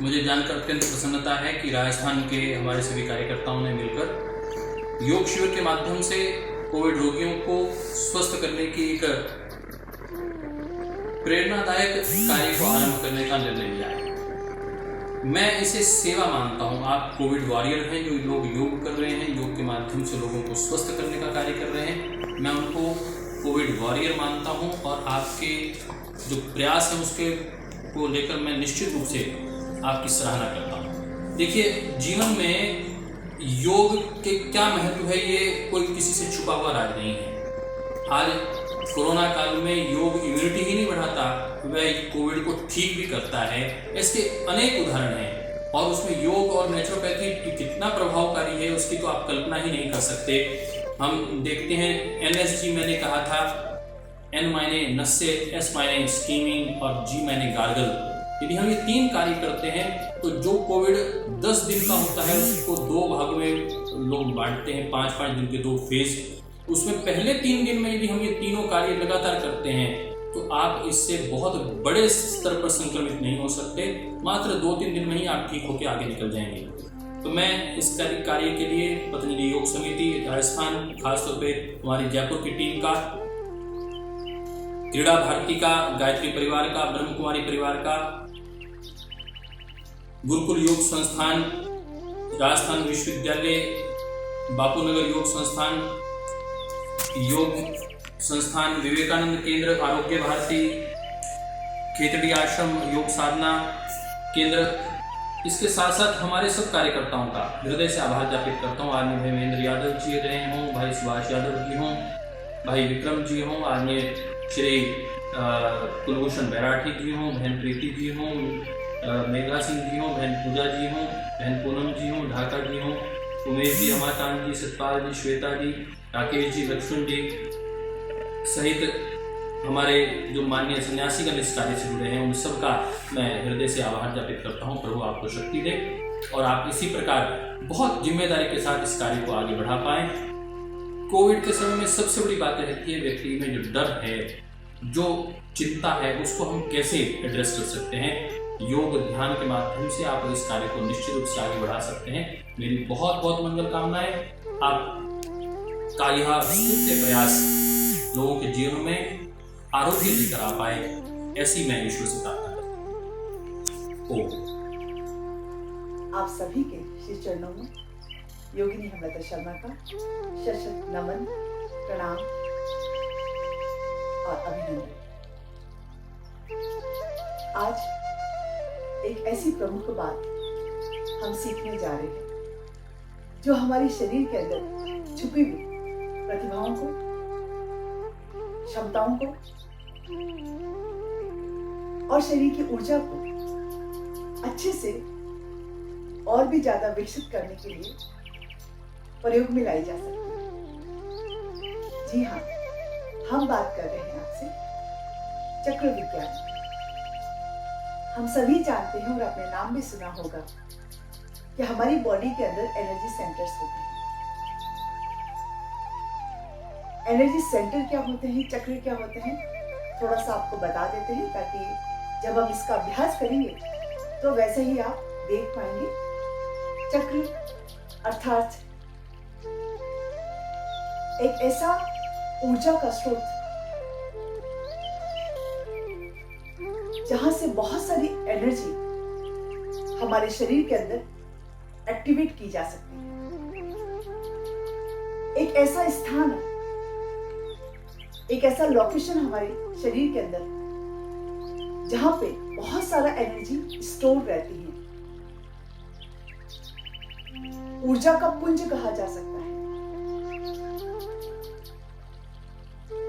मुझे जानकर अत्यंत प्रसन्नता है कि राजस्थान के हमारे सभी कार्यकर्ताओं ने मिलकर योग शिविर के माध्यम से कोविड रोगियों को स्वस्थ करने की एक प्रेरणादायक कार्य को आरंभ करने का निर्णय लिया है। मैं इसे सेवा मानता हूँ। आप कोविड वॉरियर हैं, जो लोग योग कर रहे हैं, योग के माध्यम से लोगों को स्वस्थ करने का कार्य कर रहे हैं। मैं उनको कोविड वॉरियर मानता हूँ और आपके जो प्रयास हैं उसके को लेकर मैं निश्चित रूप से आपकी सराहना करता हूँ। देखिए, जीवन में योग के क्या महत्व है ये कोई किसी से छुपा हुआ राज नहीं है। आज कोरोना काल में योग इम्यूनिटी ही नहीं बढ़ाता, वह कोविड को ठीक भी करता है। इसके अनेक उदाहरण हैं और उसमें योग और नेचुरोपैथी कितना प्रभावकारी है उसकी तो आप कल्पना ही नहीं कर सकते। हम देखते हैं NSG मैंने कहा था, N मायने नस्से, S मायने स्टीमिंग और G मायने गार्गल। यदि हम ये 3 कार्य करते हैं तो जो कोविड 10 दिन का होता है उसको 2 भागों में लोग बांटते हैं, 5-5 दिन के 2 फेज। उसमें पहले 3 दिन में यदि हम ये तीनों कार्य लगातार करते हैं तो आप इससे बहुत बड़े स्तर पर संक्रमित नहीं हो सकते। मात्र 2-3 दिन में ही आप ठीक होकर आगे निकल जाएंगे। तो मैं इस कार्य के लिए पतंजलि योग समिति राजस्थान, खासतौर पे हमारी जयपुर की टीम का, क्रीड़ा भारती का, गायत्री परिवार का, ब्रह्म कुमारी परिवार का, गुरुकुल योग संस्थान, राजस्थान विश्वविद्यालय, बापूनगर योग संस्थान, योग संस्थान, विवेकानंद केंद्र, आरोग्य भारती, खेतड़ी आश्रम, योग साधना केंद्र, इसके साथ साथ हमारे सब कार्यकर्ताओं का हृदय से आभार ज्ञापित करता हूँ। आदरणीय भाई महेंद्र यादव जी रहे हों, भाई सुभाष यादव जी हों, भाई विक्रम जी हों, आदरणीय श्री कुलभूषण बैराठी जी हों, बहन प्रीति जी हों, मेघा सिंह जी हों, बहन पूजा जी हों, बहन पूनम जी हों, ढाका जी हों, उमेश जी, अमाकांत जी, सतपाल जी, श्वेता जी, राकेश जी, लक्ष्मण जी सहित हमारे जो माननीय सन्यासीगण इस कार्य से जुड़े हैं उन सबका मैं हृदय से आभार ज्ञापित करता हूँ। प्रभु आपको शक्ति दे और आप इसी प्रकार बहुत जिम्मेदारी के साथ इस कार्य को आगे बढ़ा पाएं। कोविड के समय में सबसे बड़ी बात रहती है व्यक्ति में जो डर है, जो चिंता है, उसको हम कैसे एड्रेस कर सकते हैं। योग ध्यान के माध्यम से आप इस कार्य को निश्चित रूप से आगे बढ़ा सकते हैं। मेरी बहुत बहुत मंगल कामनाएं। आपका यह स्तुत्य प्रयास लोगों के जीवन में आरोग्य लेकर आ पाए, ऐसी मैं ईश्वर से प्रार्थना करता हूँ। आप सभी के श्री चरणों में योगिनी हेमलता शर्मा का शत नमन, प्रणाम और अभिनंदन। आज एक ऐसी प्रमुख बात हम सीखने जा रहे हैं जो हमारे शरीर के अंदर छुपी हुई प्रतिभाओं को, क्षमताओं को और शरीर की ऊर्जा को अच्छे से और भी ज्यादा विकसित करने के लिए प्रयोग में लाई जा सकती है। जी हाँ, हम बात कर रहे हैं आपसे चक्र विज्ञान। हम सभी जानते हैं और अपने नाम भी सुना होगा कि हमारी बॉडी के अंदर एनर्जी सेंटर्स होते हैं। एनर्जी सेंटर क्या होते हैं, चक्र क्या होते हैं, थोड़ा सा आपको बता देते हैं ताकि जब हम इसका अभ्यास करेंगे तो वैसे ही आप देख पाएंगे। चक्र अर्थात एक ऐसा ऊर्जा का स्रोत जहां से बहुत सारी एनर्जी हमारे शरीर के अंदर एक्टिवेट की जा सकती है। एक ऐसा स्थान, एक ऐसा लोकेशन हमारे शरीर के अंदर जहां पे बहुत सारा एनर्जी स्टोर रहती है। ऊर्जा का पुंज कहा जा सकता है।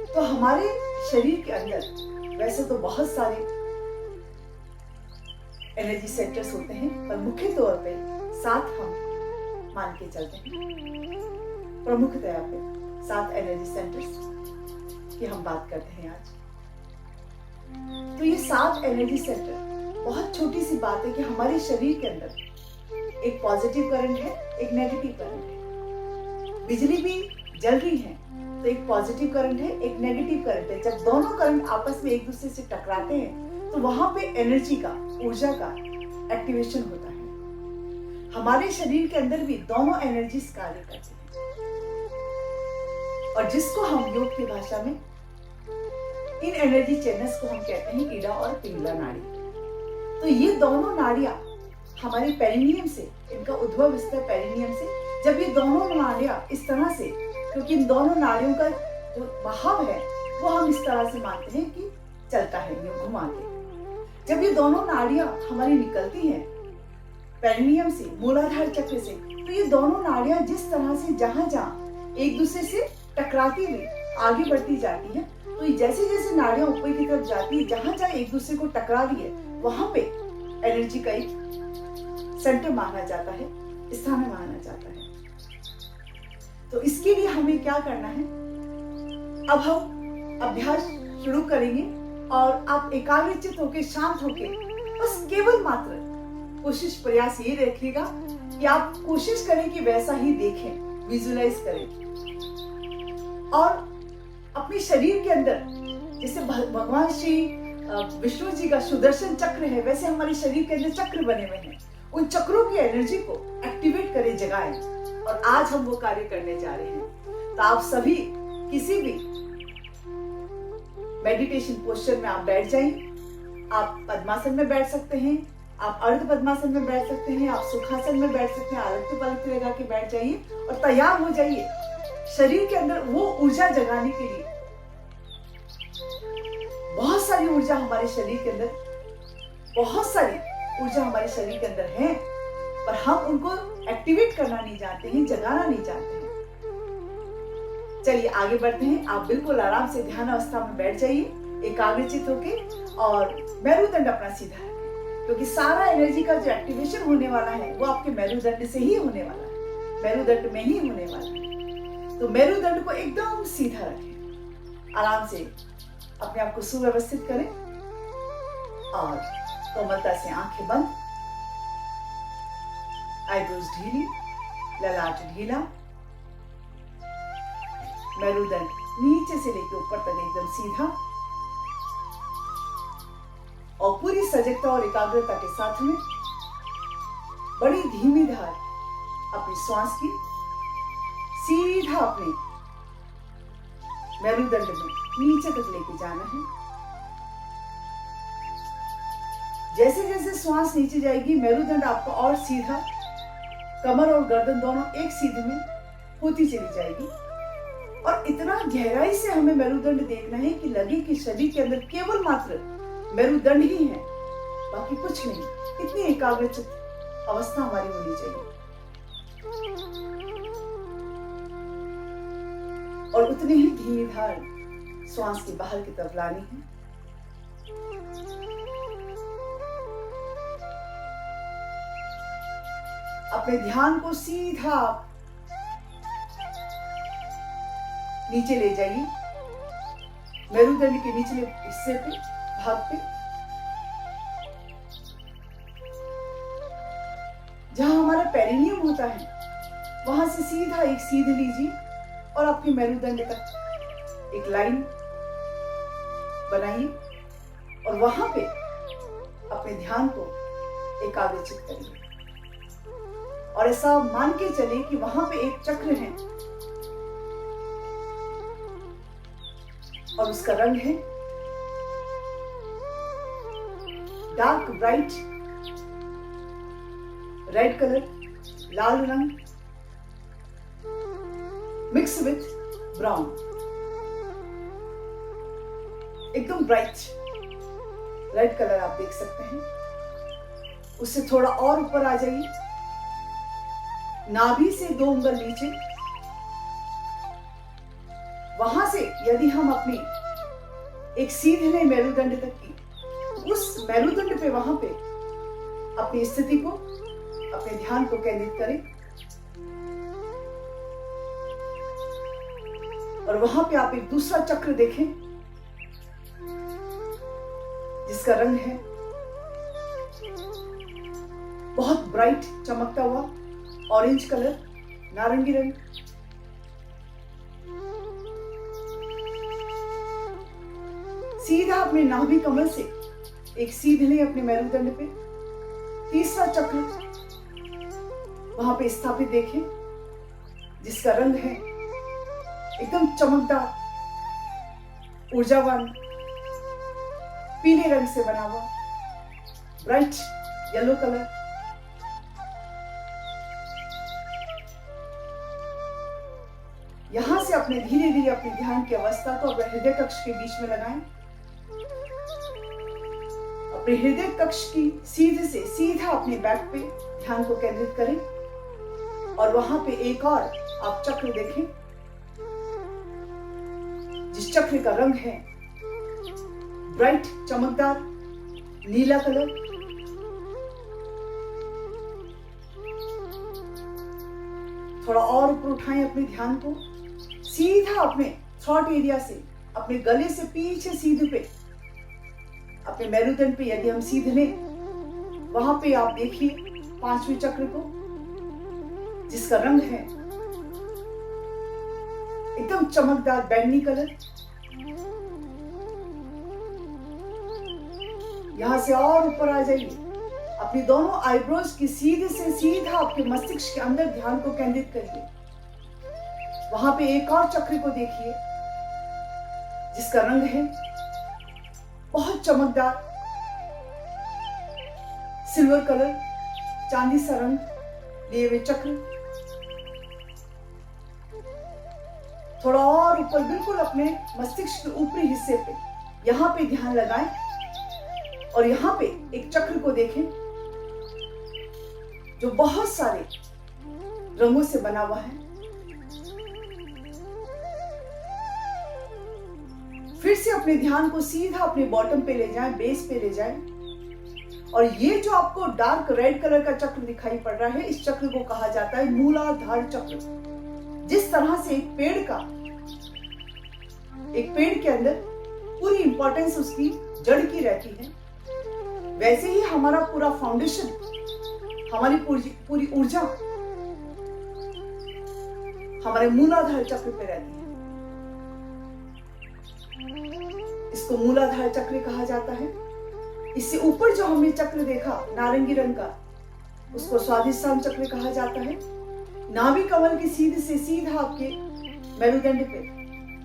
तो हमारे शरीर के अंदर वैसे तो बहुत सारे एनर्जी सेंटर्स होते हैं, पर मुख्य तौर पे 7 हम मान के चलते हैं। प्रमुखतया पे 7 एनर्जी सेंटर्स की हम बात करते हैं आज। तो ये 7 एनर्जी सेंटर, बहुत छोटी सी बात है कि हमारे शरीर के अंदर एक पॉजिटिव करंट है, एक नेगेटिव करंट है। बिजली भी जल रही है तो एक पॉजिटिव करंट है, एक नेगेटिव करंट है। जब दोनों करंट आपस में एक दूसरे से टकराते हैं तो वहां पे एनर्जी का, ऊर्जा का एक्टिवेशन होता है। हमारे शरीर के अंदर भी दोनों एनर्जीज कार्य करती हैं और जिसको हम योग की भाषा में इन एनर्जी चैनल्स को हम कहते हैं ईड़ा और पिंगला नाड़ी। तो ये दोनों नाड़ियां हमारे पेरिनियम से, इनका उद्भव स्तर पेरिनियम से, जब ये दोनों नाड़ियां इस तरह से, क्योंकि इन दोनों नाड़ियों का जो बहाव है वो हम इस तरह से मानते हैं कि चलता है यूं घुमा के। जब ये दोनों नाड़ियां हमारी निकलती हैं पेरिनियम से, मूलाधार चक्र से, तो ये दोनों नाड़ियां जिस तरह से जहां जहां एक दूसरे से टकराती हुई आगे बढ़ती जाती हैं, तो जैसे जैसे नाड़ियां ऊपर की तरफ जाती है, जहां जहां एक दूसरे को टकरा रही है वहां पे एनर्जी का एक सेंटर माना जाता है, स्थान माना जाता है। तो इसके लिए हमें क्या करना है, अब हम अभ्यास शुरू करेंगे और आप एकाग्रचित होकर, शांत होकर, बस केवल मात्र कोशिश प्रयास ये रखिएगा कि आप कोशिश करें कि वैसा ही देखें, विजुलाइज करें और अपने शरीर के अंदर जैसे भगवान श्री विष्णु जी का सुदर्शन चक्र है, वैसे हमारे शरीर के अंदर चक्र बने हुए हैं। उन चक्रों की एनर्जी को एक्टिवेट करें, जगाएं, और आज हम वो कार्य करने जा रहे हैं। तो आप सभी किसी भी मेडिटेशन पोस्चर में आप बैठ जाइए। आप पद्मासन में बैठ सकते हैं, आप अर्ध पद्मासन में बैठ सकते हैं, आप सुखासन में बैठ सकते हैं, आलस्य पलक लगा के बैठ जाइए और तैयार हो जाइए शरीर के अंदर वो ऊर्जा जगाने के लिए। बहुत सारी ऊर्जा हमारे शरीर के अंदर, बहुत सारी ऊर्जा हमारे शरीर के अंदर है, पर हम उनको एक्टिवेट करना नहीं जानते हैं, जगाना नहीं जानते हैं। चलिए आगे बढ़ते हैं। आप बिल्कुल आराम से ध्यान अवस्था में बैठ जाइए, एकाग्रचित होके, और मेरुदंड अपना सीधा रखें, क्योंकि सारा एनर्जी का जो एक्टिवेशन होने वाला है वो आपके मेरुदंड से ही होने वाला है, मेरुदंड में ही होने वाला है। तो मेरुदंड को एकदम सीधा रखें, आराम से अपने आप को सुव्यवस्थित करें और कोमलता से आंखें बंद, आईब्रोज ढीली, ललाट ढीला, मेरुदंड नीचे से लेकर ऊपर तक एकदम सीधा, और पूरी सजगता और एकाग्रता के साथ में बड़ी धीमी धार अपनी श्वास की सीधा अपने मेरुदंड में नीचे तक लेके जाना है। जैसे जैसे श्वास नीचे जाएगी, मेरुदंड आपका और सीधा, कमर और गर्दन दोनों एक सीधे में होती चली जाएगी। और इतना गहराई से हमें मेरुदंड देखना है कि लगे कि शरीर के अंदर केवल मात्र मेरुदंड ही है, बाकी कुछ नहीं। इतनी एकाग्रचित अवस्था हमारी होनी चाहिए और उतनी ही धीमी धार श्वास की बाहर की तरफ लानी है। अपने ध्यान को सीधा नीचे ले जाइए, मेरुदंड के निचले हिस्से पे, भाग पे, जहां हमारा पेरिनियम होता है, वहां से सीधा एक सीध लीजिए और आपके मेरुदंड तक एक लाइन बनाइए और वहां पे अपने ध्यान को एकाग्रचित करिए। और ऐसा मान के चले कि वहां पे एक चक्र है और उसका रंग है डार्क ब्राइट रेड कलर, लाल रंग मिक्स विथ ब्राउन, एकदम ब्राइट रेड कलर आप देख सकते हैं। उससे थोड़ा और ऊपर आ जाइए, नाभि से 2 उंगल नीचे, वहां से यदि हम अपनी एक सीधे मेरुदंड तक की, उस मेरुदंड पे, वहां पे अपनी स्थिति को, अपने ध्यान को केंद्रित करें और वहां पे आप एक दूसरा चक्र देखें जिसका रंग है बहुत ब्राइट चमकता हुआ ऑरेंज कलर, नारंगी रंग। सीधा अपने नाभि कमल से एक सीध लें अपने मेरुदंड पे तीसरा चक्र वहां पे स्थापित देखें, जिसका रंग है एकदम चमकदार, ऊर्जावान, पीले रंग से बना हुआ, ब्राइट येलो कलर। यहां से अपने धीरे धीरे अपने ध्यान की अवस्था को अपने हृदय कक्ष के बीच में लगाएं। अपने हृदय कक्ष की सीधे से सीधा अपने बैक पे ध्यान को केंद्रित करें और वहां पे एक और आप चक्र देखें, जिस चक्र का रंग है ब्राइट चमकदार नीला कलर। थोड़ा और ऊपर उठाएं अपने ध्यान को, सीधा अपने थ्रॉट एरिया से, अपने गले से पीछे सीधे पे, अपने मेरुदंड पे यदि हम सीधे लें, वहां पे आप देखिए पांचवें चक्र को, जिसका रंग है एकदम चमकदार बैंगनी कलर। यहां से और ऊपर आ जाइए, अपनी दोनों आईब्रोज की सीधे से सीधा आपके मस्तिष्क के अंदर ध्यान को केंद्रित करिए। वहां पे एक और चक्र को देखिए, जिसका रंग है बहुत चमकदार सिल्वर कलर, चांदी सा रंग लिए हुए चक्र। थोड़ा और ऊपर बिल्कुल अपने मस्तिष्क के ऊपरी हिस्से पे यहां पे ध्यान लगाएं और यहां पे एक चक्र को देखें जो बहुत सारे रंगों से बना हुआ है। फिर से अपने ध्यान को सीधा अपने बॉटम पे ले जाएं, बेस पे ले जाएं और ये जो आपको डार्क रेड कलर का चक्र दिखाई पड़ रहा है, इस चक्र को कहा जाता है मूलाधार चक्र। जिस तरह से एक पेड़ के अंदर पूरी इंपॉर्टेंस उसकी जड़ की रहती है, वैसे ही हमारा पूरा फाउंडेशन, हमारी पूरी ऊर्जा हमारे मूलाधार चक्र पे रहती है। इसको मूलाधार चक्र कहा जाता है। इससे ऊपर जो हमने चक्र देखा नारंगी रंग का, उसको स्वादिष्टान चक्र कहा जाता है। नाभि कमल के सीधे से सीधा आपके मेरुदंड पे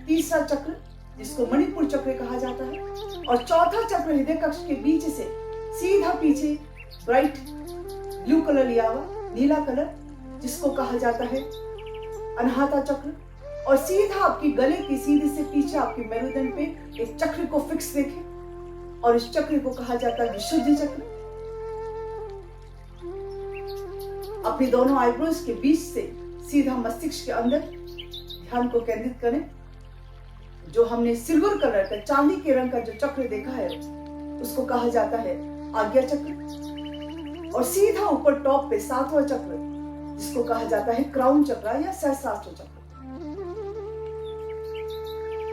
तीसरा चक्र, जिसको मणिपुर चक्र कहा जाता है, और चौथा चक्र हृदय कक्ष के बीच से सीधा पीछे ब्राइट ब्लू कलर लिया हुआ नीला कलर, जिसको कहा जाता है अनाहता चक्र। और सीधा आपकी गले के सीधे से पीछे आपके मेरुदंड पे एक चक्र को फिक्स देखें और इस चक्र को कहा जाता है विशुद्धि चक्र। अपनी दोनों आईब्रोज के बीच से सीधा मस्तिष्क के अंदर ध्यान को केंद्रित करें। जो हमने सिल्वर कलर का, चांदी के रंग का जो चक्र देखा है, उसको कहा जाता है आज्ञा चक्र। और सीधा ऊपर टॉप पे सातवां चक्र, जिसको कहा जाता है क्राउन चक्र या सहस्त्रार चक्र।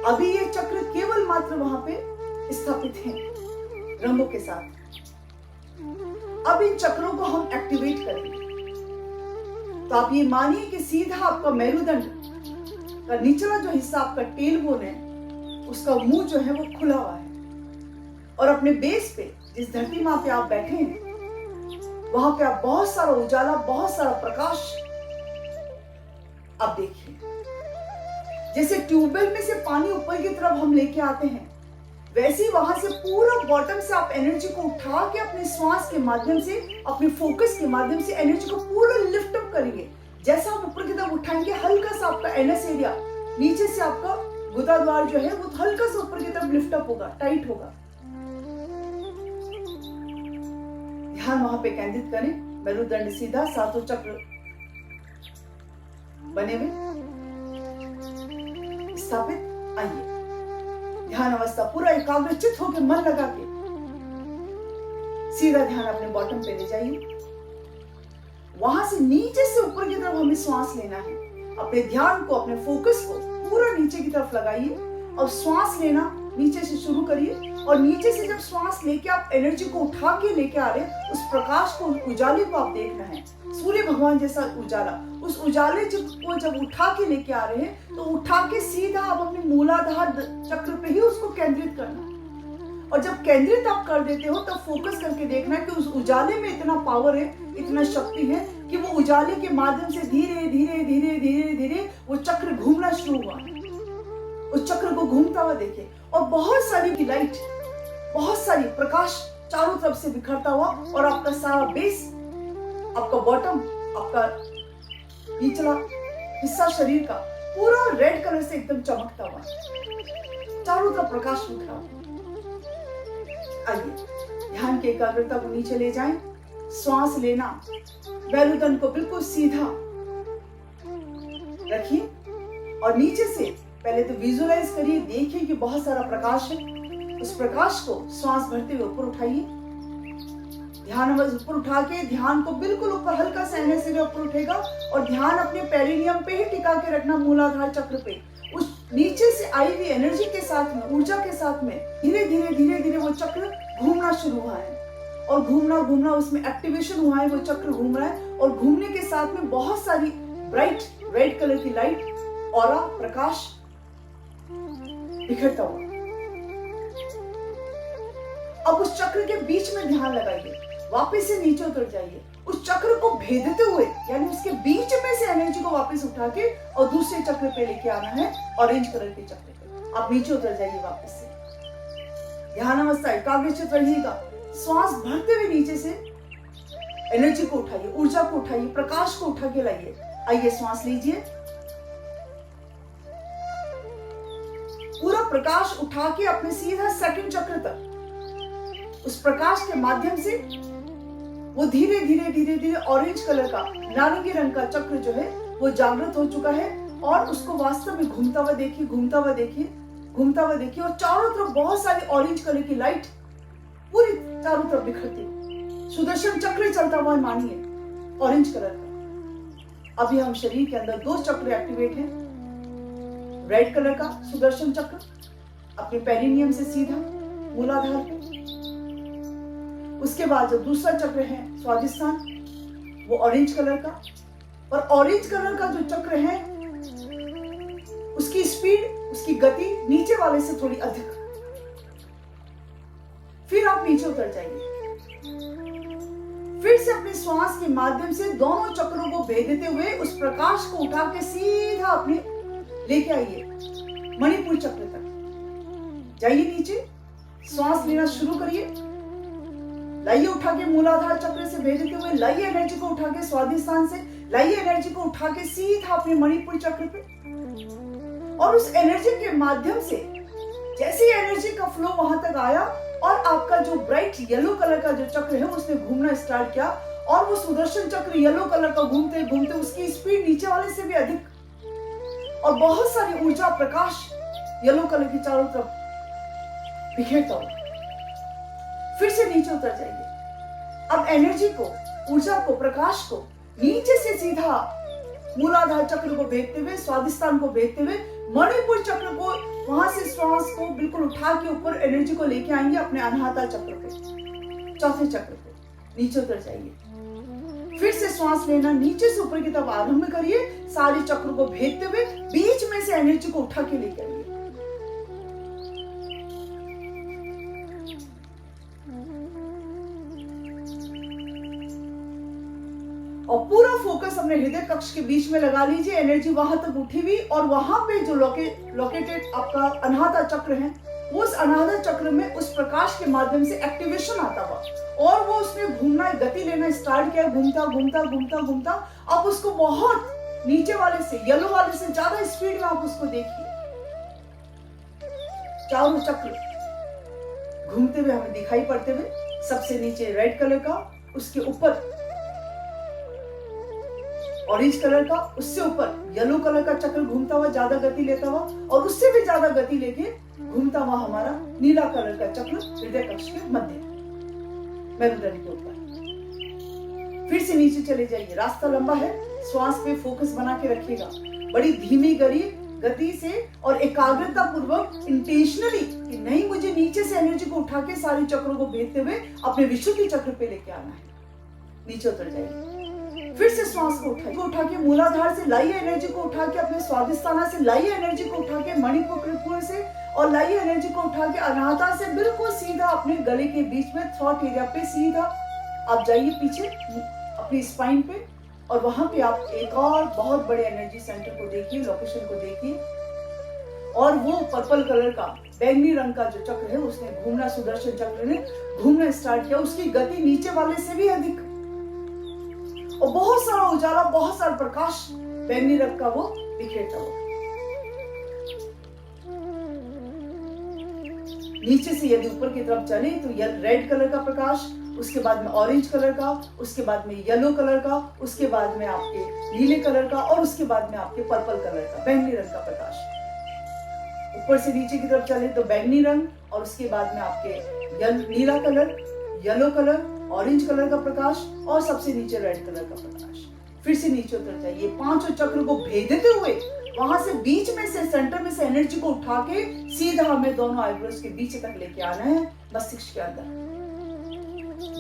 अभी ये चक्र केवल मात्र वहां पे स्थापित हैं रंगों के साथ। अब इन चक्रों को हम एक्टिवेट करेंगे। तो आप ये मानिए कि सीधा आपका मेरुदंड का निचला जो हिस्सा, आपका टेल बोन है, उसका मुंह जो है वो खुला हुआ है और अपने बेस पे, जिस धरती मां पे आप बैठे हैं, वहां पे आप बहुत सारा उजाला, बहुत सारा प्रकाश आप देखिए। जैसे ट्यूबवेल में से पानी ऊपर की तरफ हम लेके आते हैं, वैसे ही वहां से पूरा बॉटम से आप एनर्जी को उठा के अपने श्वास के माध्यम से, अपने फोकस के माध्यम से एनर्जी को पूरा लिफ्ट अप करेंगे। जैसा आप ऊपर की तरफ उठाएंगे, हल्का सा आपका एनएस एरिया, नीचे से आपका गुदाद्वार जो है वो हल्का सा ऊपर की तरफ लिफ्ट अप होगा, टाइट होगा। ध्यान वहां पे केंद्रित करें। मेरुदंड सीधा, सातों चक्र बने हुए स्थापित। आइए ध्यान अवस्था पूरा एकाग्रचित होकर मन लगा के सीधा ध्यान अपने बॉटम पे ले जाइए। वहां से नीचे से ऊपर की तरफ हमें श्वास लेना है। अपने ध्यान को, अपने फोकस को पूरा नीचे की तरफ लगाइए और श्वास लेना नीचे से शुरू करिए। और नीचे से जब श्वास लेके आप एनर्जी को उठा के लेके आ रहे हैं, उस प्रकाश को, उजाले को आप देखना है, सूर्य भगवान जैसा उजाला। उस उजाले को जब उठा के लेके आ रहे हैं, तो उठा के सीधा आप अपने मूलाधार चक्र पे ही उसको केंद्रित करना। और जब केंद्रित आप कर देते हो तब फोकस करके देखना कि उस उजाले में इतना पावर है, इतना शक्ति है कि वो उजाले के माध्यम से धीरे धीरे धीरे धीरे धीरे वो चक्र घूमना शुरू हुआ। उस चक्र को घूमता हुआ देखे और बहुत सारी लाइट, बहुत सारी प्रकाश चारों तरफ से बिखरता हुआ और आपका सारा बेस, आपका बॉटम, आपका निचला हिस्सा शरीर का पूरा रेड कलर से एकदम चमकता हुआ, चारों तरफ प्रकाश बिखरा हुआ। आइए ध्यान की एकाग्रता को नीचे ले जाएं, श्वास लेना, बेलुदन को बिल्कुल सीधा रखिए और नीचे से पहले तो विजुअलाइज करिए, देखिए कि बहुत सारा प्रकाश है। उस प्रकाश को श्वास भरते हुए ऊपर उठाइए, ध्यान ऊपर उठा के ध्यान को बिल्कुल ऊपर, हल्का सा एनएस से ऊपर उठेगा और ध्यान अपने पेरिनियम पे ही टिका के रखना, मूलाधार चक्र पे। उस नीचे से आई हुई एनर्जी के साथ में, ऊर्जा के साथ में धीरे धीरे धीरे धीरे वो चक्र घूमना शुरू हुआ है और घूमना घूमना उसमें एक्टिवेशन हुआ है, वो चक्र घूम रहा है और घूमने के साथ में बहुत सारी ब्राइट रेड कलर की लाइट, ऑरा, प्रकाश बिखरता हुआ। अब उस चक्र के बीच में ध्यान लगाइए, वापस से नीचे उतर जाइए, उस चक्र को भेदते हुए यानी उसके बीच में से एनर्जी को वापस उठा के और दूसरे चक्र पे लेके आना है, ऑरेंज कलर के चक्र पे। आप नीचे उतर जाइए वापस से, ध्यान अवस्था एकाग्रचित रहिएगा, श्वास भरते हुए नीचे से एनर्जी को उठाइए, ऊर्जा को उठाइए, प्रकाश को उठा के लाइए। आइए श्वास लीजिए, पूरा प्रकाश उठा के अपने सीधा सेकंड चक्र तक, उस प्रकाश के माध्यम से वो धीरे धीरे धीरे धीरे ऑरेंज कलर का, नारंगी रंग का चक्र जो है वो जागृत हो चुका है और उसको वास्तव में घूमता हुआ देखिए, घूमता हुआ देखिए, घूमता हुआ देखिए और चारों तरफ बहुत सारी ऑरेंज कलर की लाइट पूरी चारों तरफ बिखरती, सुदर्शन चक्र चलता हुआ मानिए, ऑरेंज कलर का। अभी हम शरीर के अंदर 2 चक्र एक्टिवेट हैं, रेड कलर का सुदर्शन चक्र अपने पेरिनियम से सीधा मूलाधार पे, उसके बाद जो दूसरा चक्र है स्वादिष्ठान, वो ऑरेंज कलर का, और ऑरेंज कलर का जो चक्र है उसकी स्पीड, उसकी गति नीचे वाले से थोड़ी अधिक। फिर आप नीचे उतर जाइए, फिर से अपने श्वास के माध्यम से दोनों चक्रों को भेदते हुए उस प्रकाश को उठा के सीधा अपने लेके आइए मणिपुर चक्र तक। जाइए नीचे, श्वास लेना शुरू करिए, लाइए उठा के मूलाधार चक्र से भेजते हुए, लाइए एनर्जी को उठा के स्वादिष्ठान से, लाइए एनर्जी को उठा के सीधा अपने मणिपुर चक्र पे और उस एनर्जी के माध्यम से जैसे एनर्जी का फ्लो वहां तक आया और आपका जो ब्राइट येलो कलर का जो चक्र है उसने घूमना स्टार्ट किया और वो सुदर्शन चक्र येलो कलर का घूमते घूमते उसकी स्पीड नीचे वाले से भी अधिक और बहुत सारी ऊर्जा, प्रकाश येलो कलर की चारों तरफ बिखेरता हुआ। फिर से नीचे उतर जाइए। अब एनर्जी को, ऊर्जा को, प्रकाश को नीचे से सीधा मूलाधार चक्र को भेजते हुए, स्वादिष्ठान को भेजते हुए, मणिपुर चक्र को वहां से श्वास को बिल्कुल उठा के ऊपर एनर्जी को लेके आएंगे अपने अनाहता चक्र पे, चौथे चक्र पे। नीचे उतर जाइए, फिर से श्वास लेना नीचे से ऊपर की तरफ आरंभ करिए, सारे चक्र को भेजते हुए बीच में से एनर्जी को उठा के लेके आइए। और पूरा फोकस अपने हृदय कक्ष के बीच में लगा लीजिए, एनर्जी वहां तक उठी हुई और वहां पे जो लोकेटेड आपका अनाहता चक्र है, उस अनाहता चक्र में उस प्रकाश के माध्यम से एक्टिवेशन आता हुआ और वो उसने घूमना, गति लेना स्टार्ट किया, घूमता घूमता घूमता घूमता। अब उसको बहुत नीचे वाले से, येलो वाले से ज्यादा स्पीड में आप उसको देखिए, चारों चक्र घूमते हुए हमें दिखाई पड़ते हुए। सबसे नीचे रेड कलर का, उसके ऊपर ऑरेंज कलर का, उससे ऊपर येलो कलर का चक्र घूमता हुआ, ज्यादा गति लेता हुआ और उससे भी ज्यादा गति लेके घूमता हुआ हमारा नीला कलर का चक्र हृदय कक्ष के मध्य मेरुदंड के ऊपर। फिर से नीचे चले जाइए, रास्ता लंबा है, श्वास पे फोकस बना के रखिएगा, बड़ी धीमी गति से और एकाग्रता पूर्वक, इंटेंशनली कि नहीं मुझे नीचे से एनर्जी को उठा के सारे चक्रों को भेजते हुए अपने विशुद्धि चक्र पे लेके आना है। नीचे उतर जाइए, फिर से श्वास को उठा के मूलाधार से लाइए एनर्जी को उठा के अपने स्वादिष्ठाना से लाइए एनर्जी को उठा के मणिपुर से और लाइए एनर्जी को उठा के अनाहता से बिल्कुल सीधा अपने गले के बीच में थ्रॉट एरिया पे सीधा आप जाइए पीछे अपनी स्पाइन पे और वहां पे आप एक और बहुत बड़े एनर्जी सेंटर को देखिए, लोकेशन को देखिए और वो पर्पल कलर का बैंगनी रंग का जो चक्र है उसने घूमना, सुदर्शन चक्र ने घूमना स्टार्ट किया। उसकी गति नीचे वाले से भी अधिक और बहुत सारा उजाला, बहुत सारा प्रकाश बैंगनी रंग का वो बिखेरता हुआ। नीचे से यदि ऊपर की तरफ चले तो रेड कलर का प्रकाश, उसके बाद में ऑरेंज कलर का, उसके बाद में येलो कलर का, उसके बाद में आपके नीले कलर का और उसके बाद में आपके पर्पल कलर का बैंगनी रंग का प्रकाश। ऊपर से नीचे की तरफ चले तो बैंगनी रंग और उसके बाद में आपके नीला colour, yellow colour, orange colour का प्रकाश और सबसे नीचे रेड कलर का प्रकाश। फिर से नीचे उतर जाइए, पांचों चक्र को भेदते हुए वहां से बीच में से सेंटर में से एनर्जी को उठा के सीधा हमें दोनों आईब्रोज के बीच तक लेके आना है, मस्तिष्क के अंदर।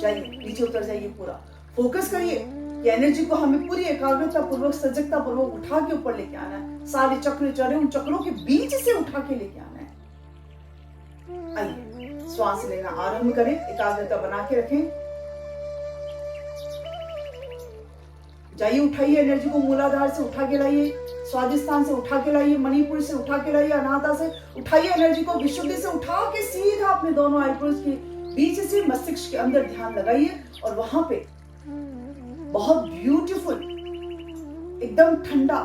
जाइए नीचे उतर जाइए, पूरा फोकस करिए कि एनर्जी को हमें पूरी एकाग्रता पूर्वक, सजगता पूर्वक उठा के ऊपर लेके आना है। सारे चक्र चढ़े उन चक्रों के बीच से उठा के लेके आना है। आइए श्वास लेना आरंभ करें, एकाग्रता बना के रखें। जाइए उठाइए एनर्जी को, मूलाधार से उठा के लाइए, स्वादिष्ठान से उठा के लाइए, मणिपुर से उठा के लाइए, अनाहता से उठाइए एनर्जी को, विशुद्धि से उठा के सीधा अपने दोनों आईब्रोज के बीच से मस्तिष्क के अंदर ध्यान लगाइए और वहां पे बहुत ब्यूटीफुल, एकदम ठंडा,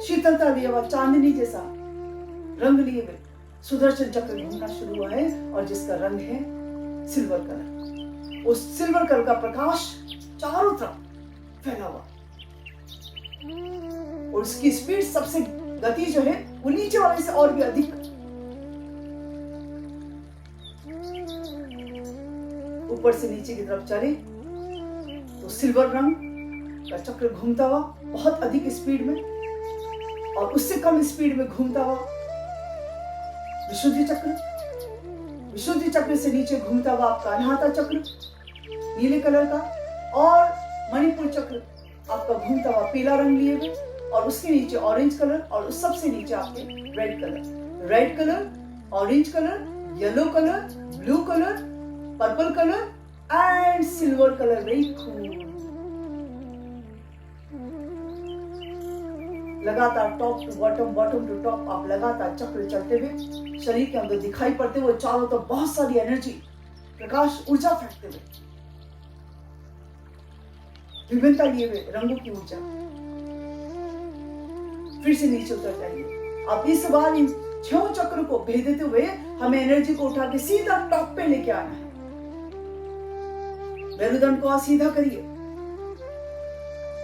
शीतलता लिए हुआ चांदनी जैसा रंग लिए हुए सुदर्शन चक्र घूमना शुरू हुआ है और जिसका रंग है सिल्वर कलर। उस सिल्वर कलर का प्रकाश चारों तरफ फैला हुआ और उसकी स्पीड, सबसे गति जो है वो नीचे वाले से और भी अधिक। ऊपर से नीचे की तरफ चले तो सिल्वर रंग का चक्र घूमता हुआ बहुत अधिक स्पीड में और उससे कम स्पीड में घूमता हुआ विशुद्धि चक्र, विशुद्धि चक्र से नीचे घूमता हुआ आपका अनाहता चक्र नीले कलर का और मणिपुर चक्र आपका घूमता हुआ पीला रंग लिए हुए और उसके नीचे ऑरेंज कलर और उस सबसे नीचे आपके red colour, orange colour, yellow colour, blue colour, purple colour and silver colour. Very cool. लगातार top to bottom, bottom to top आप लगातार चक्र चलते हुए शरीर के अंदर दिखाई पड़ते हुए चारों तरफ बहुत सारी एनर्जी, प्रकाश, ऊर्जा फैलते हुए, विभिन्नता लिए हुए रंगों की ऊर्जा। फिर से नीचे उतर जाइए। आप इस बार इन 6 चक्र को भेदते हुए हमें एनर्जी को उठा के सीधा टॉप पे लेके आना है। मेरुदंड को सीधा करिए,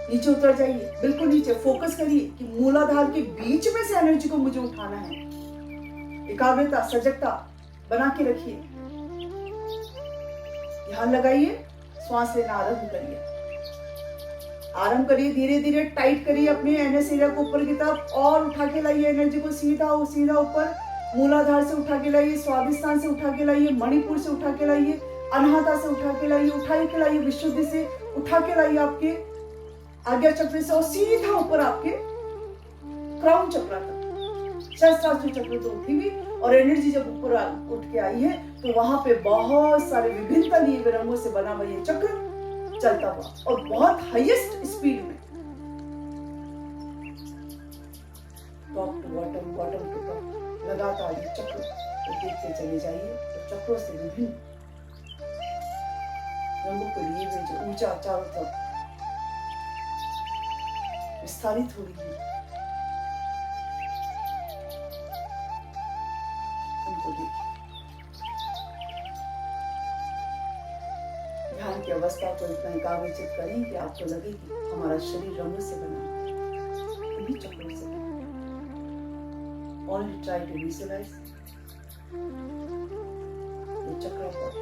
नीचे उतर जाइए, बिल्कुल नीचे फोकस करिए कि मूलाधार के बीच में से एनर्जी को मुझे उठाना है। एकाग्रता, सजगता बना के रखिए, ध्यान लगाइए, श्वास लेना आरंभ करिए। धीरे धीरे टाइट करिए अपने एनएस एरिया को ऊपर की तरफ और उठा के लाइए एनर्जी को सीधा ऊपर, मूलाधार से उठा के लाइए, स्वादिष्ठान से उठा के लाइए, मणिपुर से उठा के लाइए, अनाहता से उठा के लाइए, विशुद्धि से उठा के लाइए आपके आज्ञा चक्र से और सीधा ऊपर आपके क्राउन चक्र तक, सहस्त्रार चक्र तो उठी हुई और एनर्जी जब ऊपर उठ के आई है तो वहां पे बहुत सारे विभिन्नता लिए हुए रंगों से बना हुआ ये चक्र चलता हुआ और बहुत हाईएस्ट स्पीड में top to bottom, bottom to top लगातार ये चक्र को देखते चले जाइए। तो चक्रों से विभिन्न रंगों को लिए हुए जो ऊर्जा चारों तरफ विस्तारित हो रही है उनको देखिए। ध्यान की अवस्था को इतना एकाग्रचित करें कि आपको लगे कि हमारा शरीर रंगों से बना है, इन्हीं चक्रों से बना। Only try to visualize the chakra body.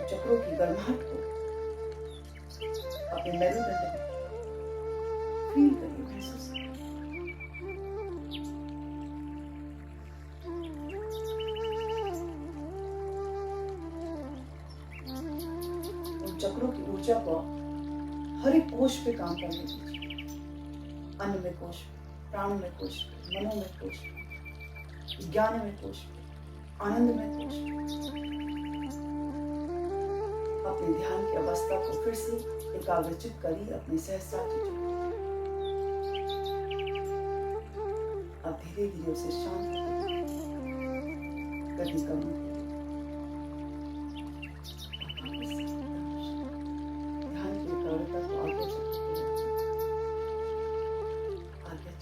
चक्रों की गर्माहट को अपने मेरुदंड में चक्रों की ऊर्जा को हर एक कोश पे काम करने दीजिए। अन्न में कोश पे, प्राण में कोश पे, मनों में कोश पे, ज्ञान में कोश पे, आनंद में कोश पे। अपने ध्यान की अवस्था को फिर से एकाग्रचित करिए अपने सहस्रार। अब धीरे धीरे उसे शांत करिए, गति कम करिए। ध्यान की एकाग्रता को आगे चलते आगे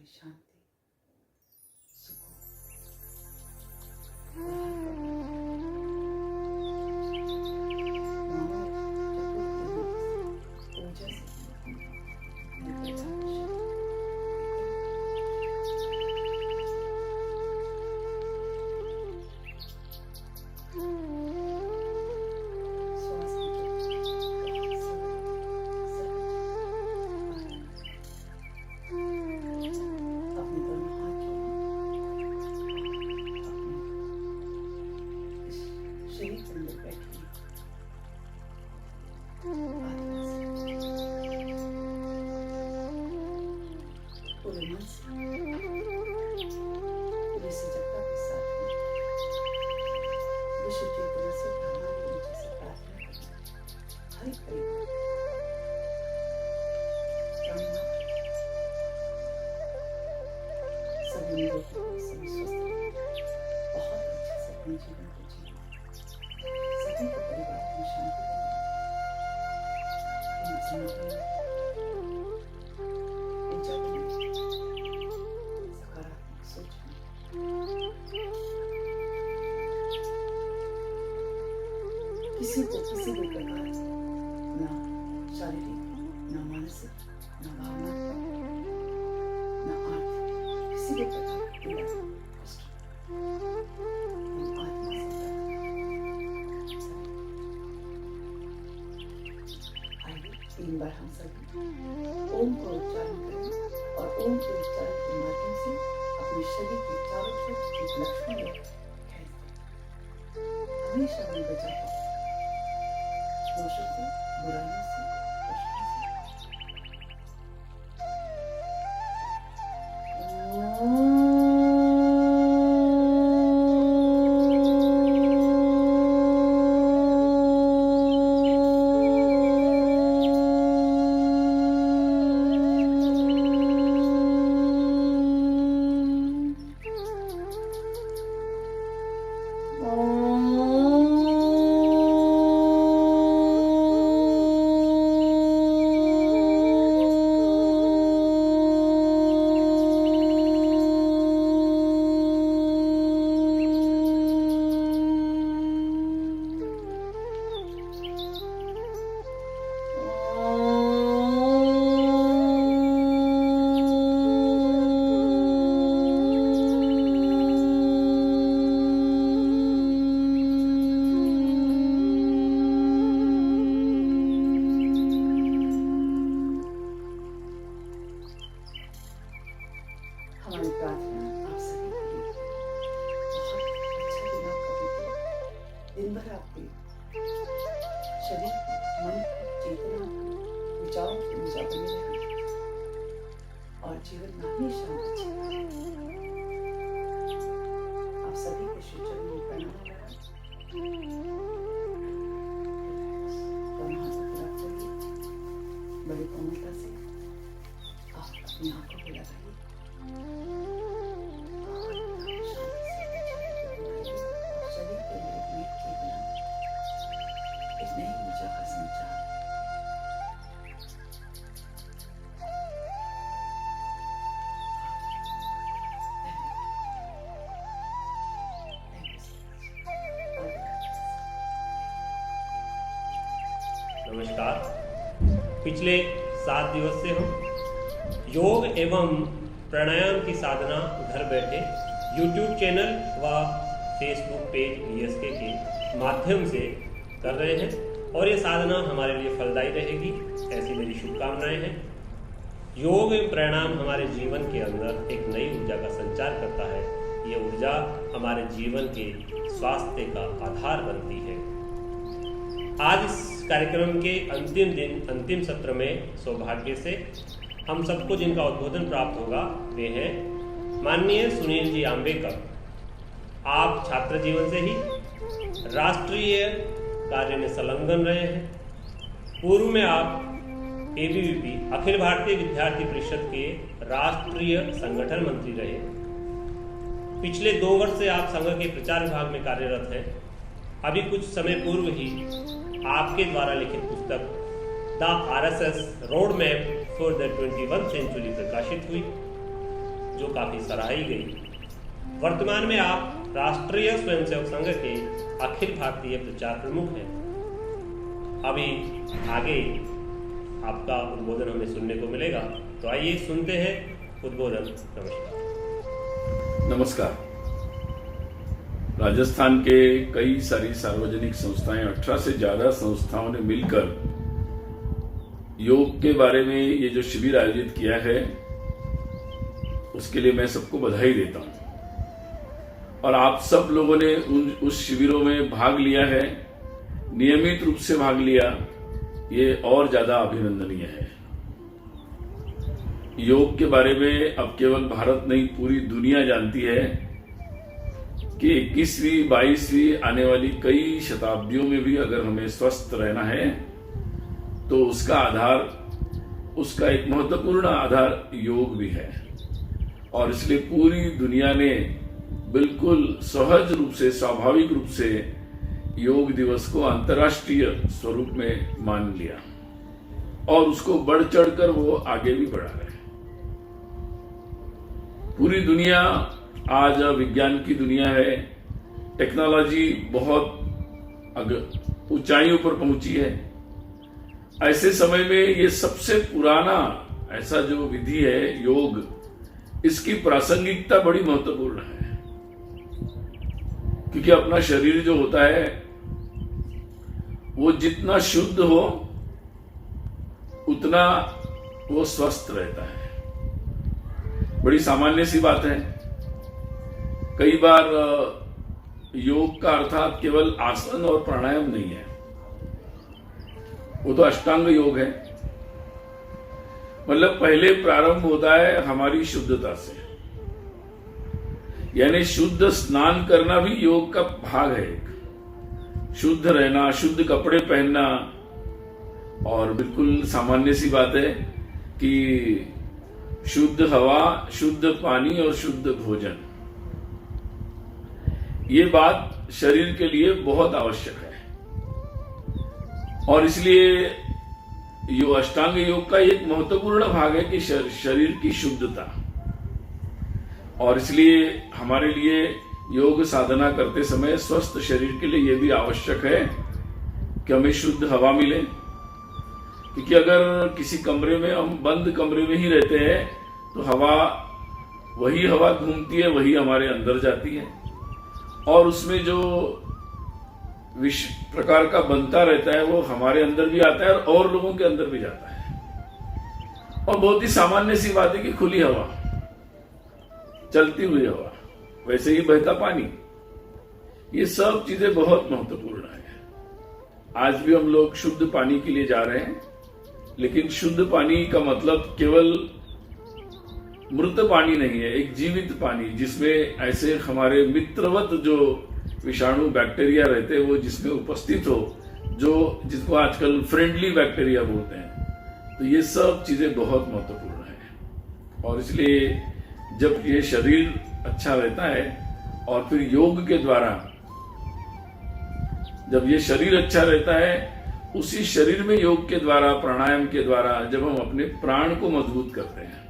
शांति, सुकून, ऊर्जा से शरीर के अंदर बैठी पूरे मन से पूरी सजगता के साथ विश्व चेतना से ब्रह्मा की ऊर्जा से प्रार्थना करें। हर एक परिवार सभी निरोगी, सभी स्वस्थ रहें, बहुत अच्छे से अपने जीवन को जिए, सभी के परिवार में शांति बने, सकारात्मक सोच किसी को किसी भी प्रकार ना शारीरिक, ना मानसिक, ना भावनात्मक, ना आर्थिक किसी भी प्रकार का पीड़ा कष्ट आत्मा से आइए 3 बार हम सभी ओम का उच्चारण करें और ओम के उच्चारण के माध्यम से अपने शरीर के चारों तरफ एक लक्ष्मण रेखा खींच दें। हमेशा में बचा हो दोषों से, बुराइयों से, कष्टों से। हमारी प्रार्थना आप सभी के लिए बहुत अच्छा दिन आपका बीते। दिन भर आपके शरीर की, मन की, चेतना की, विचारों की ऊर्जा बनी रहे और जीवन में हमेशा अच्छी आप सभी के श्री चरणों में प्रणाम करा। दोनों हाथों को रख करिए, बड़ी कोमलता से आप अपनी आंखों को लगाइए। शरीर के लिए मीट के बिना एक नई ऊर्जा का संचार। नमस्कार। पिछले 7 दिवस से हम योग एवं प्राणायाम की साधना घर बैठे YouTube चैनल व फेसबुक पेज VSK के माध्यम से कर रहे हैं और ये साधना हमारे लिए फलदायी रहेगी, ऐसी मेरी शुभकामनाएं हैं। योग एवं प्राणायाम हमारे जीवन के अंदर एक नई ऊर्जा का संचार करता है। ये ऊर्जा हमारे जीवन के स्वास्थ्य का आधार बनती है। आज इस कार्यक्रम के अंतिम दिन, अंतिम सत्र में सौभाग्य से हम सबको जिनका उद्बोधन प्राप्त होगा वे हैं माननीय सुनील जी आम्बेकर। आप छात्र जीवन से ही राष्ट्रीय कार्य में संलग्न रहे हैं। पूर्व में आप ABVP अखिल भारतीय विद्यार्थी परिषद के राष्ट्रीय संगठन मंत्री रहे। पिछले 2 वर्ष से आप संघ के प्रचार विभाग में कार्यरत हैं। अभी कुछ समय पूर्व ही आपके द्वारा लिखित पुस्तक the RSS road map for the 21st century प्रकाशित हुई, जो काफी सराही गई। वर्तमान में आप राष्ट्रीय स्वयंसेवक संघ के अखिल भारतीय प्रचार प्रमुख हैं। अभी आगे आपका उद्बोधन हमें सुनने को मिलेगा, तो आइए सुनते हैं उद्बोधन। नमस्कार। राजस्थान के कई सारी सार्वजनिक संस्थाएं, 18 से ज्यादा संस्थाओं ने मिलकर योग के बारे में ये जो शिविर आयोजित किया है, उसके लिए मैं सबको बधाई देता हूं। और आप सब लोगों ने उस शिविरों में भाग लिया है, नियमित रूप से भाग लिया, ये और ज्यादा अभिनंदनीय है। योग के बारे में अब केवल भारत नहीं, पूरी दुनिया जानती है कि 21वीं 22वीं आने वाली कई शताब्दियों में भी अगर हमें स्वस्थ रहना है तो उसका आधार, उसका एक महत्वपूर्ण आधार योग भी है। और इसलिए पूरी दुनिया ने बिल्कुल सहज रूप से, स्वाभाविक रूप से योग दिवस को अंतर्राष्ट्रीय स्वरूप में मान लिया और उसको बढ़ चढ़कर वो आगे भी बढ़ा रहे। पूरी दुनिया आज विज्ञान की दुनिया है, टेक्नोलॉजी बहुत ऊंचाइयों पर पहुंची है। ऐसे समय में ये सबसे पुराना ऐसा जो विधि है योग, इसकी प्रासंगिकता बड़ी महत्वपूर्ण है, क्योंकि अपना शरीर जो होता है वो जितना शुद्ध हो उतना वो स्वस्थ रहता है। बड़ी सामान्य सी बात है। कई बार योग का अर्थात केवल आसन और प्राणायाम नहीं है, वो तो अष्टांग योग है। मतलब पहले प्रारंभ होता है हमारी शुद्धता से, यानी शुद्ध स्नान करना भी योग का भाग है। एक शुद्ध रहना, शुद्ध कपड़े पहनना, और बिल्कुल सामान्य सी बात है कि शुद्ध हवा, शुद्ध पानी और शुद्ध भोजन, ये बात शरीर के लिए बहुत आवश्यक है। और इसलिए यो अष्टांग योग का एक महत्वपूर्ण भाग है कि शरीर की शुद्धता। और इसलिए हमारे लिए योग साधना करते समय स्वस्थ शरीर के लिए यह भी आवश्यक है कि हमें शुद्ध हवा मिले, क्योंकि अगर किसी कमरे में, हम बंद कमरे में ही रहते हैं, तो वही हवा घूमती है, वही हमारे अंदर जाती है, और उसमें जो विष प्रकार का बनता रहता है वो हमारे अंदर भी आता है और लोगों के अंदर भी जाता है। और बहुत ही सामान्य सी बात है कि खुली हवा, चलती हुई हवा, वैसे ही बहता पानी, ये सब चीजें बहुत महत्वपूर्ण है। आज भी हम लोग शुद्ध पानी के लिए जा रहे हैं, लेकिन शुद्ध पानी का मतलब केवल मृत पानी नहीं है, एक जीवित पानी जिसमें ऐसे हमारे मित्रवत जो विषाणु बैक्टीरिया रहते हैं वो जिसमें उपस्थित हो, जो जिसको आजकल फ्रेंडली बैक्टीरिया बोलते हैं। तो ये सब चीजें बहुत महत्वपूर्ण है। और इसलिए जब ये शरीर अच्छा रहता है और फिर योग के द्वारा जब ये शरीर अच्छा रहता है, उसी शरीर में योग के द्वारा, प्राणायाम के द्वारा जब हम अपने प्राण को मजबूत करते हैं,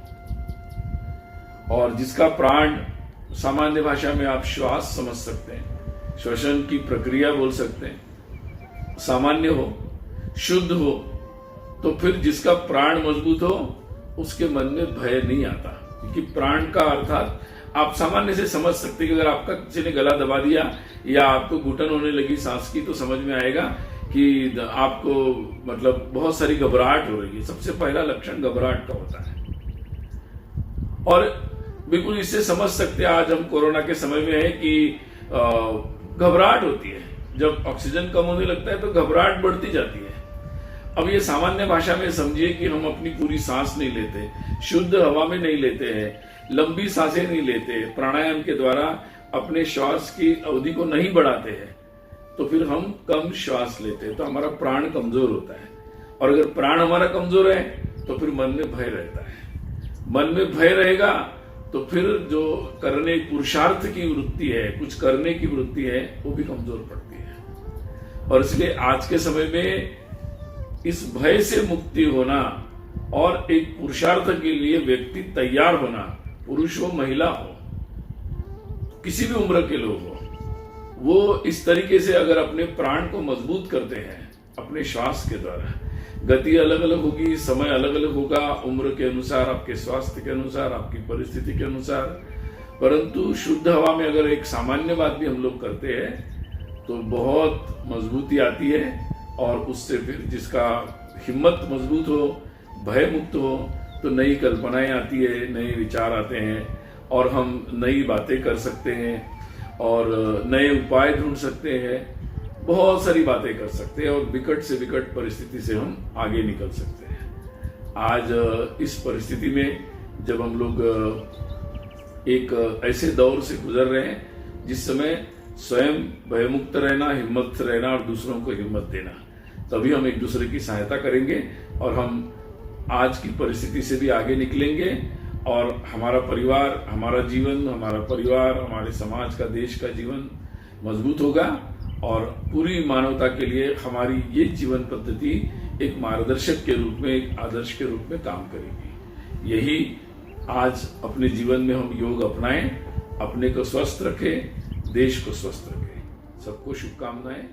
और जिसका प्राण सामान्य भाषा में आप श्वास समझ सकते हैं, श्वसन की प्रक्रिया बोल सकते हैं, सामान्य हो, शुद्ध हो, तो फिर जिसका प्राण मजबूत हो उसके मन में भय नहीं आता। क्योंकि प्राण का अर्थात आप सामान्य से समझ सकते हैं कि अगर आपका किसी ने गला दबा दिया या आपको घुटन होने लगी सांस की, तो समझ में आएगा कि आपको मतलब बहुत सारी घबराहट हो रही है। सबसे पहला लक्षण घबराहट का होता है। और बिल्कुल इससे समझ सकते हैं, आज हम कोरोना के समय में है कि घबराहट होती है। जब ऑक्सीजन कम होने लगता है तो घबराहट बढ़ती जाती है। अब ये सामान्य भाषा में समझिए कि हम अपनी पूरी सांस नहीं लेते, शुद्ध हवा में नहीं लेते हैं, लंबी सांसें नहीं लेते, प्राणायाम के द्वारा अपने श्वास की अवधि को नहीं बढ़ाते हैं, तो फिर हम कम श्वास लेते हैं, तो हमारा प्राण कमजोर होता है। और अगर प्राण हमारा कमजोर है तो फिर मन में भय रहता है। मन में भय रहेगा तो फिर जो करने पुरुषार्थ की वृत्ति है, कुछ करने की वृत्ति है, वो भी कमजोर पड़ती है। और इसलिए आज के समय में इस भय से मुक्ति होना और एक पुरुषार्थ के लिए व्यक्ति तैयार होना, पुरुष हो महिला हो, किसी भी उम्र के लोग हो, वो इस तरीके से अगर अपने प्राण को मजबूत करते हैं अपने श्वास के द्वारा, गति अलग अलग होगी, समय अलग अलग होगा, उम्र के अनुसार, आपके स्वास्थ्य के अनुसार, आपकी परिस्थिति के अनुसार, परंतु शुद्ध हवा में अगर एक सामान्य बात भी हम लोग करते हैं तो बहुत मजबूती आती है। और उससे फिर जिसका हिम्मत मजबूत हो, भय मुक्त हो, तो नई कल्पनाएं आती है, नए विचार आते हैं और हम नई बातें कर सकते हैं और नए उपाय ढूंढ सकते हैं, बहुत सारी बातें कर सकते हैं और विकट से विकट परिस्थिति से हम आगे निकल सकते हैं। आज इस परिस्थिति में जब हम लोग एक ऐसे दौर से गुजर रहे हैं जिस समय स्वयं भयमुक्त रहना, हिम्मत से रहना और दूसरों को हिम्मत देना, तभी हम एक दूसरे की सहायता करेंगे और हम आज की परिस्थिति से भी आगे निकलेंगे और हमारा परिवार, हमारा जीवन, हमारा परिवार, हमारे समाज का, देश का जीवन मजबूत होगा और पूरी मानवता के लिए हमारी ये जीवन पद्धति एक मार्गदर्शक के रूप में, एक आदर्श के रूप में काम करेगी। यही आज अपने जीवन में हम योग अपनाएं, अपने को स्वस्थ रखें, देश को स्वस्थ रखें। सबको शुभकामनाएं।